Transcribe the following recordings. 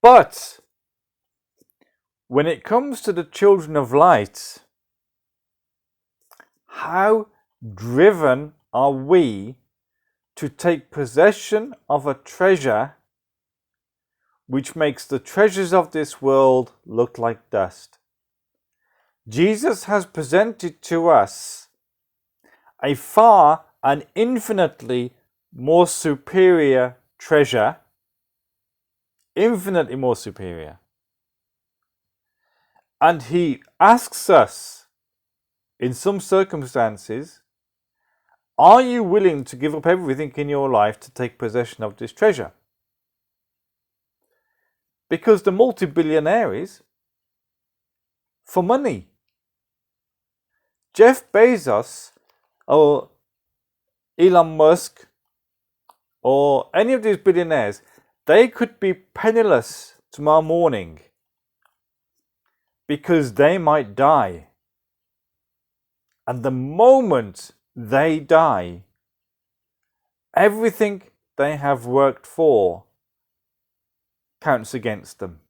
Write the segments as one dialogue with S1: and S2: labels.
S1: But when it comes to the children of light, how driven are we to take possession of a treasure which makes the treasures of this world look like dust? Jesus has presented to us a far and infinitely more superior treasure, infinitely more superior. And he asks us, in some circumstances, are you willing to give up everything in your life to take possession of this treasure? Because the multi-billionaires, for money. Jeff Bezos or Elon Musk or any of these billionaires, they could be penniless tomorrow morning because they might die. And the moment they die, everything they have worked for counts against them.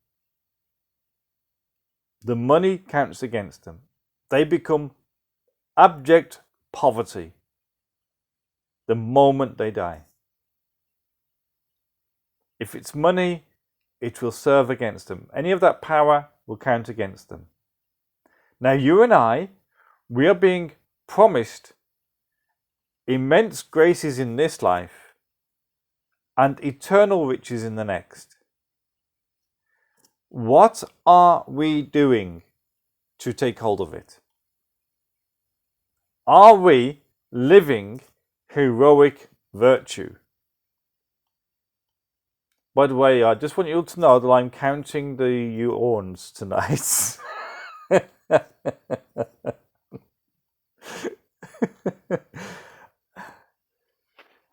S1: The money counts against them. They become abject poverty the moment they die. If it's money, it will serve against them. Any of that power will count against them. Now, you and I, we are being promised immense graces in this life and eternal riches in the next. What are we doing to take hold of it? Are we living heroic virtue? By the way, I just want you all to know that I'm counting the yawns tonight.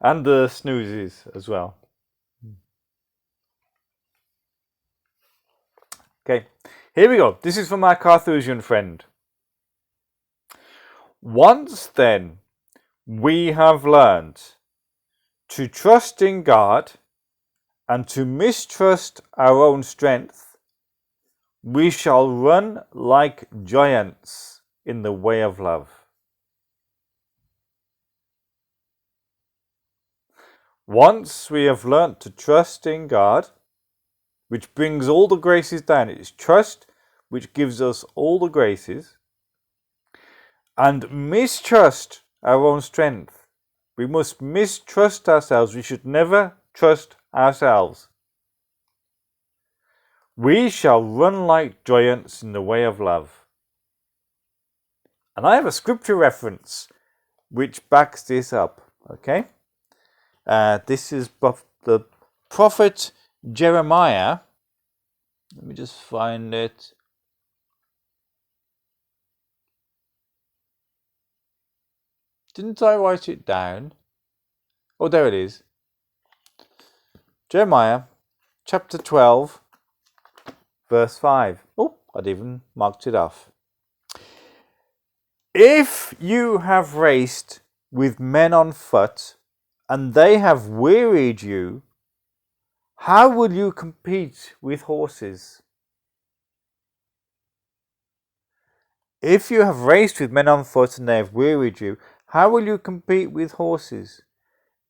S1: And the snoozes as well. Okay, here we go. This is from our Carthusian friend. Once then we have learned to trust in God and to mistrust our own strength, we shall run like giants in the way of love. Once we have learnt to trust in God, which brings all the graces down, it is trust which gives us all the graces, and mistrust our own strength. We must mistrust ourselves. We should never trust ourselves. We shall run like giants in the way of love. And I have a scripture reference which backs this up. Okay? This is the prophet Jeremiah. Let me just find it. Didn't I write it down? Oh, there it is. Jeremiah chapter 12, verse 5. Oh, I'd even marked it off. If you have raced with men on foot, and they have wearied you, how will you compete with horses? If you have raced with men on foot and they have wearied you, how will you compete with horses?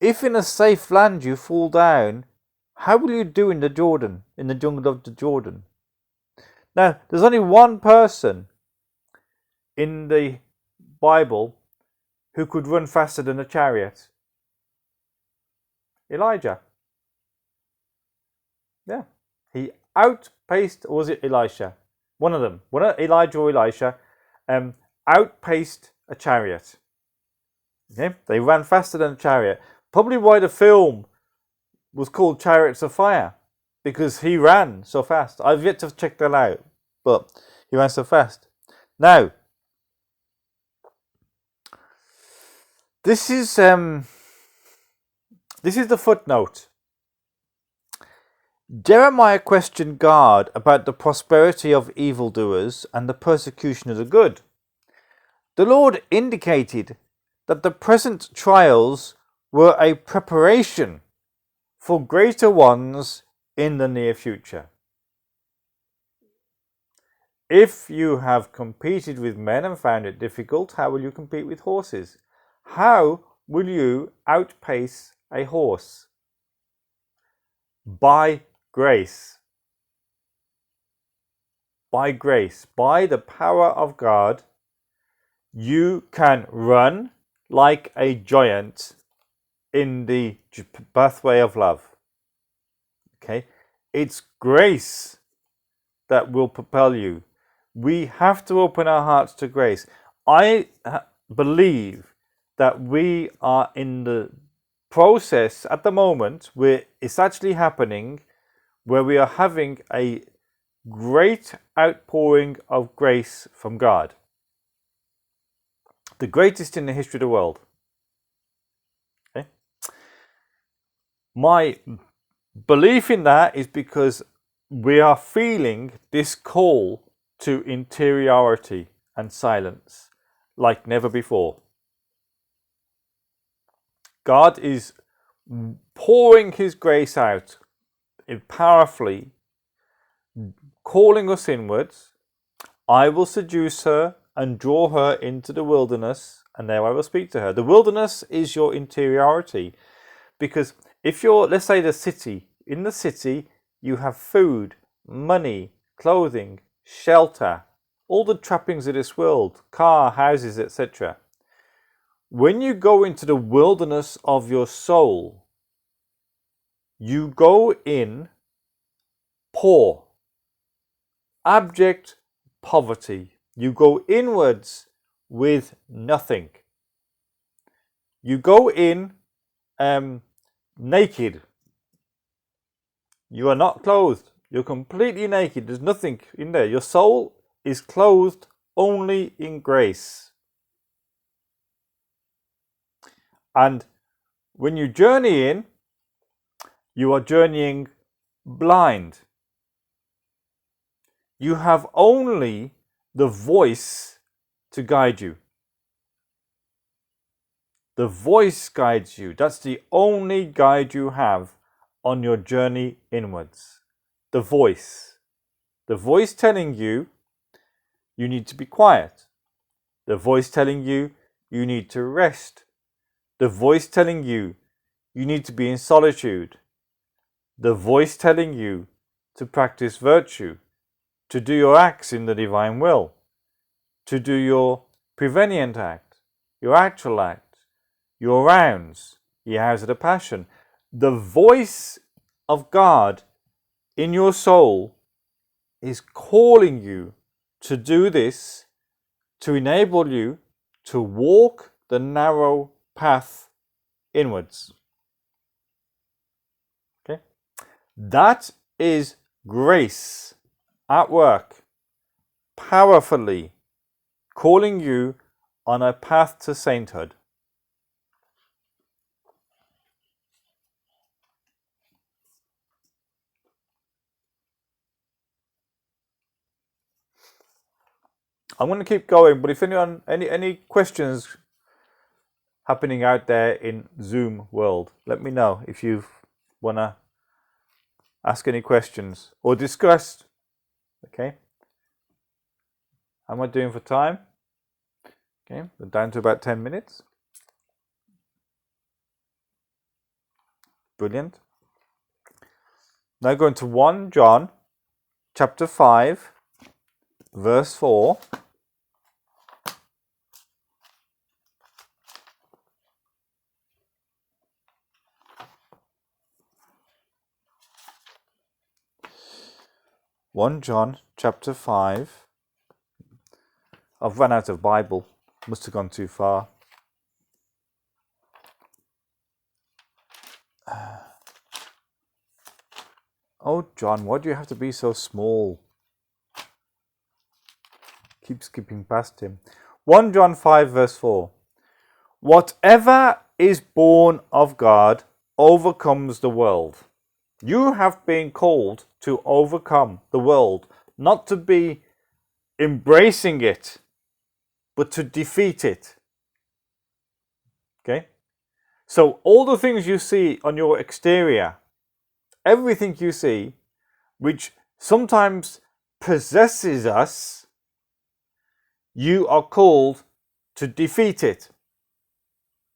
S1: If in a safe land you fall down, how will you do in the Jordan, in the jungle of the Jordan? Now, there's only one person in the Bible who could run faster than a chariot. Elijah. Yeah. He outpaced, or was it Elisha? One of them. Elijah or Elisha outpaced a chariot. Okay? They ran faster than a chariot. Probably why the film was called Chariots of Fire, because he ran so fast. I've yet to check that out, but he ran so fast. Now, this is the footnote. Jeremiah questioned God about the prosperity of evildoers and the persecution of the good. The Lord indicated that the present trials were a preparation for greater ones in the near future. If you have competed with men and found it difficult, how will you compete with horses? How will you outpace a horse? By grace. By grace, by the power of God, you can run like a giant in the pathway of love. Okay? It's grace that will propel you. We have to open our hearts to grace. I believe that we are in the process at the moment where it's actually happening, where we are having a great outpouring of grace from God. The greatest in the history of the world. Okay? My belief in that is because we are feeling this call to interiority and silence like never before. God is pouring his grace out powerfully, calling us inwards. I will seduce her and draw her into the wilderness, and there I will speak to her. The wilderness is your interiority, because if you're, let's say, the city, in the city you have food, money, clothing, shelter, all the trappings of this world, car, houses, etc. When you go into the wilderness of your soul, you go in poor, abject poverty. You go inwards with nothing. You go in naked. You are not clothed. You're completely naked. There's nothing in there. Your soul is clothed only in grace. And when you journey in, you are journeying blind. You have only the voice to guide you. The voice guides you. That's the only guide you have on your journey inwards. The voice. The voice telling you you need to be quiet. The voice telling you you need to rest. The voice telling you you need to be in solitude. The voice telling you to practice virtue, to do your acts in the divine will, to do your prevenient act, your actual act, your rounds, your hours of the passion. The voice of God in your soul is calling you to do this, to enable you to walk the narrow path inwards. Okay? That is grace at work, powerfully calling you on a path to sainthood. I'm going to keep going, but if anyone any questions happening out there in Zoom world, let me know if you want to ask any questions or discuss. Okay. How am I doing for time? Okay, we're down to about 10 minutes. Brilliant. Now going to 1 John chapter 5 verse 4. John chapter 5. I've run out of Bible. Must have gone too far. Oh, John, why do you have to be so small? Keep skipping past him. 1 John 5 verse 4. Whatever is born of God overcomes the world. You have been called to overcome the world, not to be embracing it, but to defeat it. Okay? So all the things you see on your exterior, everything you see, which sometimes possesses us, You are called to defeat it.